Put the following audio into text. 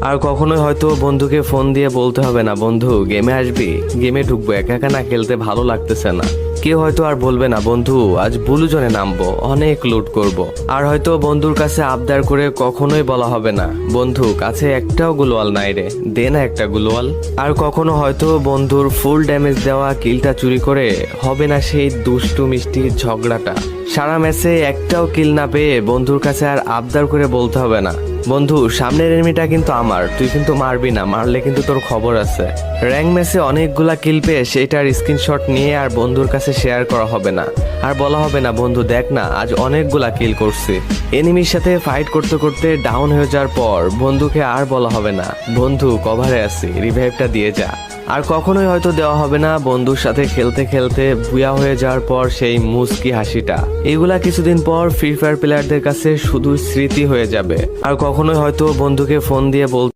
আর কখনোই হয়তো বন্ধুকে ফোন দিয়ে বলতে হবে না, বন্ধু গেমে আসবি, গেমে ঢুকবো, একা একা না খেলতে ভালো লাগতেছে না। কেউ হয়তো আর বলবে না, বন্ধু আজ ব্লু জোনে নামবো, অনেক লুট করব। আর হয়তো বন্ধুর কাছে আবদার করে কখনোই বলা হবে না, বন্ধু কাছে একটাও গ্লোয়াল নাই রে, দে না একটা গ্লোয়াল। আর কখনো হয়তো বন্ধুর ফুল ড্যামেজ দেওয়া কিলটা চুরি করে হবে না সেই দুষ্টু মিষ্টি ঝগড়াটা। সারা ম্যাচে একটাও কিল না পেয়ে বন্ধুর কাছে আর আবদার করে বলতে হবে না, বন্ধু সামনের এনিমিটা কিন্তু আমার, তুই কিন্তু মারবি না, মারলে কিন্তু তোর খবর আছে। র্যাঙ্ক ম্যাচে অনেকগুলা কিল পেয়ে সেটার স্ক্রিনশট নিয়ে আর বন্ধুর কাছে শেয়ার করা হবে না। আর বলা হবে না, বন্ধু দেখ না আজ অনেকগুলা কিল করছি। এনিমির সাথে ফাইট করতে করতে ডাউন হয়ে যাওয়ার পর বন্ধুকে আর বলা হবে না, বন্ধু কভারে আছি, রিভাইভটা দিয়ে যা। আর কখনোই হয়তো দেওয়া হবে না বন্ধুর সাথে খেলতে খেলতে বুয়া হয়ে যাওয়ার পর সেই মুচকি হাসিটা। এগুলা কিছুদিন পর ফ্রি ফায়ার প্লেয়ারদের কাছে শুধু স্মৃতি হয়ে যাবে। আর কখনোই হয়তো বন্ধুকে ফোন দিয়ে বল